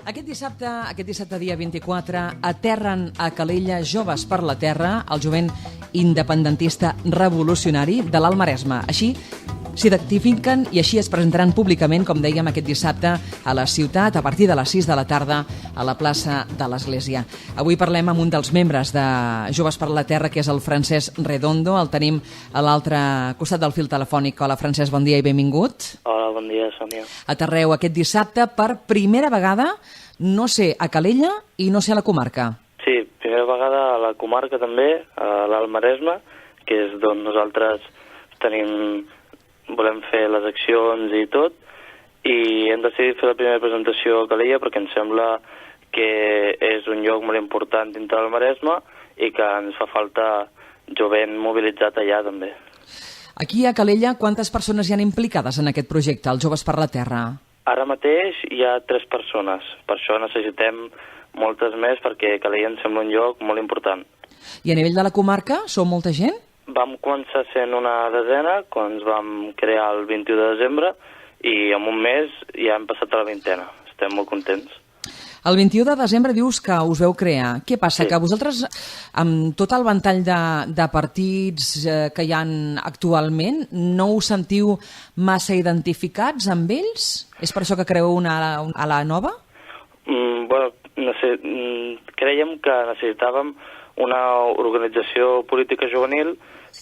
Aquest dissabte dia 24, aterren a Calella Joves per la Terra, el jovent independentista revolucionari de l'Alt Maresme. Així s'identifiquen i així es presentaran públicament, com dèiem, aquest dissabte a la ciutat, a partir de les 6 de la tarda, a la plaça de l'Església. Avui parlem amb un dels membres de Joves per la Terra, que és el Francesc Redondo. El tenim a l'altre costat del fil telefònic. Hola, Francesc, bon dia i benvingut. Hola, bon dia, Sònia. Aterreu aquest dissabte per primera vegada, no sé a Calella i no sé a la comarca. Sí, primera vegada a la comarca també, a l'Alt Maresme, que és d'on nosaltres volem fer les accions i tot, i hem decidit fer la primera presentació a Calella perquè ens sembla que és un lloc molt important dintre del Maresme i que ens fa falta jovent mobilitzat allà també. Aquí a Calella, quantes persones hi han implicades en aquest projecte, els Joves per la Terra? Ara mateix hi ha 3 persones, per això necessitem moltes més perquè Calella ens sembla un lloc molt important. I a nivell de la comarca, sou molta gent? Vam començar sent una desena quan ens vam crear el 21 de desembre i en un mes ja hem passat a la 20ena. Estem molt contents. El 21 de desembre dius que us veu crear. Què passa? Sí. Que vosaltres, amb tot el ventall de partits que hi ha actualment, no us sentiu massa identificats amb ells? És per això que creeu a la nova? Creiem que necessitàvem una organització política juvenil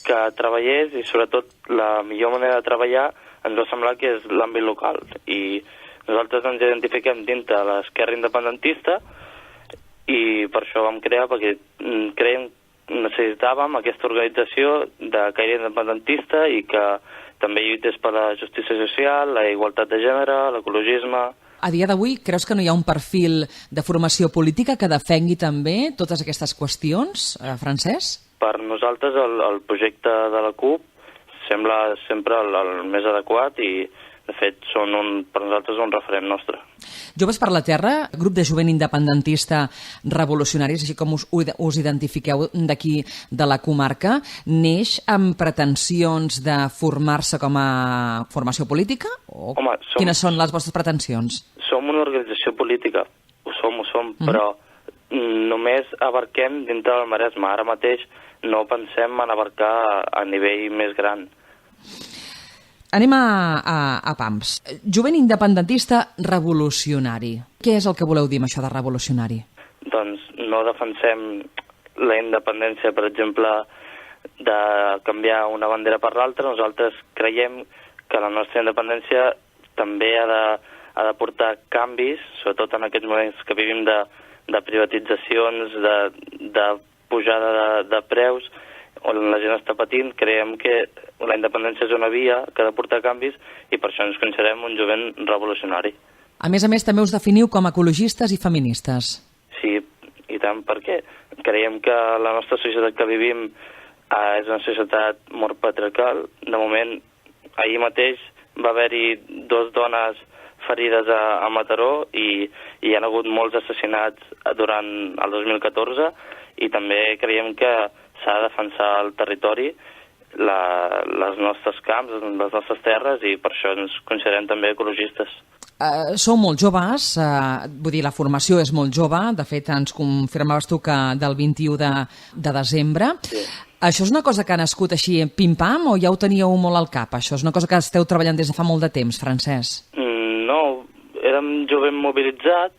que treballés i sobretot la millor manera de treballar ens va semblar que és l'àmbit local i nosaltres ens identifiquem dintre de l'esquerra independentista i per això vam crear perquè creiem que necessitàvem aquesta organització de caire independentista i que també lluités per la justícia social, la igualtat de gènere, l'ecologisme. A dia d'avui, creus que no hi ha un perfil de formació política que defengui també totes aquestes qüestions, Francesc? Per nosaltres el projecte de la CUP sembla sempre el més adequat i, de fet, són per nosaltres un referent nostre. Joves per la Terra, grup de jovent independentista revolucionaris, així com us identifiqueu d'aquí de la comarca, neix amb pretensions de formar-se com a formació política? Home, quines són les vostres pretensions? Som una organització política, ho som, però només abarquem dintre del Maresme. Ara mateix no pensem en abarcar a nivell més gran. Anem a pams. Jovent independentista revolucionari. Què és el que voleu dir amb això de revolucionari? Doncs no defensem la independència, per exemple, de canviar una bandera per l'altra. Nosaltres creiem que la nostra independència també ha de portar canvis, sobretot en aquests moments que vivim de privatitzacions, de pujada de preus, on la gent està patint. Creiem que la independència és una via que ha de portar canvis i per això ens considerem un jovent revolucionari. A més, també us definiu com a ecologistes i feministes. Sí, i tant, perquè creiem que la nostra societat que vivim és una societat molt patriarcal. De moment, ahir mateix va haver-hi 2 dones ferides a Mataró i hi ha hagut molts assassinats durant el 2014 i també creiem que s'ha de defensar el territori, les nostres camps, les nostres terres i per això ens considerem també ecologistes. Sou molt joves, vull dir, la formació és molt jove, de fet ens confirmaves tu que del 21 de desembre. Sí. Això és una cosa que ha nascut així pim-pam o ja ho teníeu molt al cap? Això és una cosa que esteu treballant des de fa molt de temps, Francesc? No, érem jovent mobilitzat,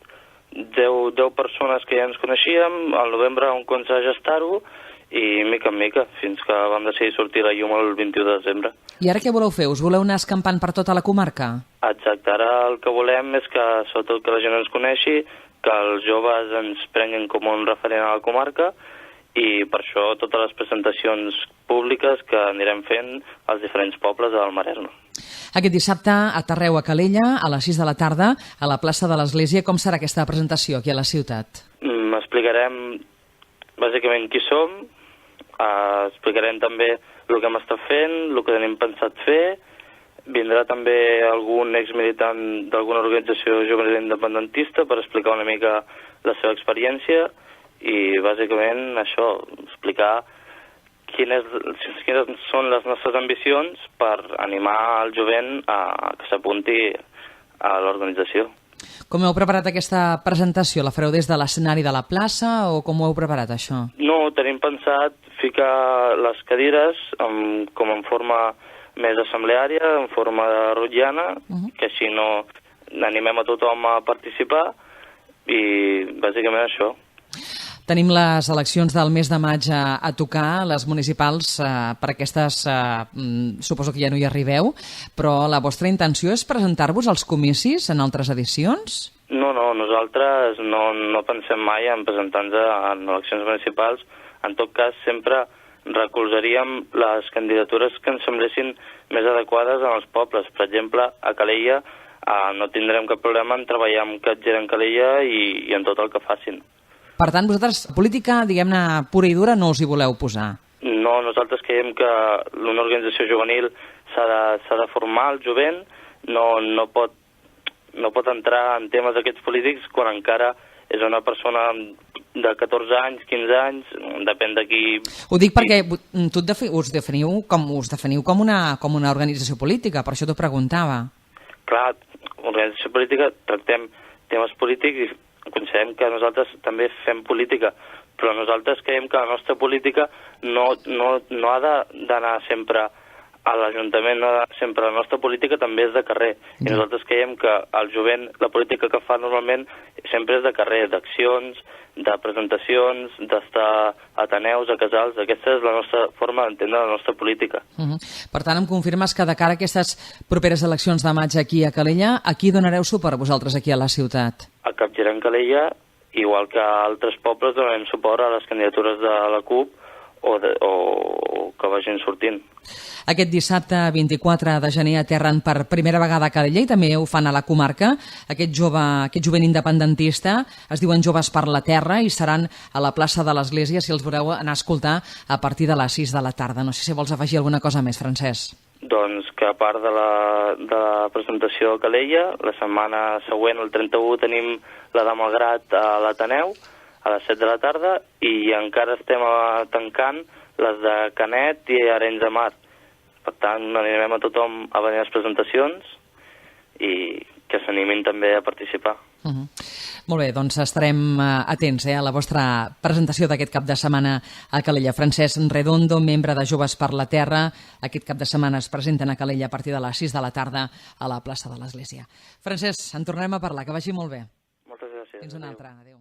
10 persones que ja ens coneixíem, al novembre vam començar a gestar-ho i mica en mica, fins que vam decidir sortir a la llum el 21 de desembre. I ara què voleu fer? Us voleu anar escampant per tota la comarca? Exacte, ara el que volem és que, sobretot, que la gent ens coneixi, que els joves ens prenguin com un referent a la comarca i per això totes les presentacions públiques que anirem fent als diferents pobles del Maresme. Aquest dissabte aterreu a Calella a les 6 de la tarda a la plaça de l'Església. Com serà aquesta presentació aquí a la ciutat? Explicarem bàsicament qui som, explicarem també el que hem estat fent, el que tenim pensat fer. Vindrà també algun exmilitant d'alguna organització juvenil independentista per explicar una mica la seva experiència i bàsicament això, explicar quines són les nostres ambicions per animar el jovent a que s'apunti a l'organització. Com heu preparat aquesta presentació? La fareu des de l'escenari de la plaça o com ho heu preparat, això? No, tenim pensat ficar les cadires com en forma més assembleària, en forma de rotllana, que així no animem a tothom a participar i bàsicament això. Tenim les eleccions del mes de maig a tocar, les municipals, per aquestes suposo que ja no hi arribeu, però la vostra intenció és presentar-vos als comicis en altres edicions? No, nosaltres no pensem mai en presentar-nos en eleccions municipals. En tot cas, sempre recolzaríem les candidatures que ens semblessin més adequades en els pobles. Per exemple, a Calella no tindrem cap problema en treballar amb Catger en Calella i en tot el que facin. Per tant, vosaltres, política, diguem-ne, pura i dura, no us hi voleu posar? No, nosaltres creiem que una organització juvenil s'ha de formar el jovent, no pot entrar en temes d'aquests polítics quan encara és una persona de 14 anys, 15 anys, depèn de qui... Ho dic perquè us definiu com una organització política, per això t'ho preguntava. Clar, organització política, tractem temes polítics i considerem que nosaltres també fem política, però nosaltres creiem que la nostra política no ha d'anar sempre a l'Ajuntament, sempre la nostra política també és de carrer. I nosaltres creiem que el jovent, la política que fa normalment sempre és de carrer, d'accions, de presentacions, d'estar a ateneus, a casals. Aquesta és la nostra forma d'entendre la nostra política. Per tant, em confirmes que de cara a aquestes properes eleccions de maig aquí a Calella, a qui donareu suport vosaltres aquí a la ciutat? A Capgirar en Calella, igual que a altres pobles, donarem suport a les candidatures de la CUP o que vagin sortint. Aquest dissabte 24 de gener aterren per primera vegada a Calella i també ho fan a la comarca. Aquest jovent independentista es diuen Joves per la Terra i seran a la plaça de l'Església, si els voleu anar a escoltar, a partir de les 6 de la tarda. No sé si vols afegir alguna cosa més, Francesc. Doncs que a part de la presentació a Calella, la setmana següent, el 31, tenim la de Malgrat a l'Ateneu, a les 7 de la tarda, i encara estem tancant les de Canet i Arenys de Mar. Per tant, animem a tothom a venir a les presentacions i que s'animin també a participar. Molt bé, doncs estarem atents a la vostra presentació d'aquest cap de setmana a Calella. Francesc Redondo, membre de Joves per la Terra. Aquest cap de setmana es presenten a Calella a partir de les 6 de la tarda a la plaça de l'Església. Francesc, en tornarem a parlar, que vagi molt bé. Moltes gràcies. Fins una altra. Adéu.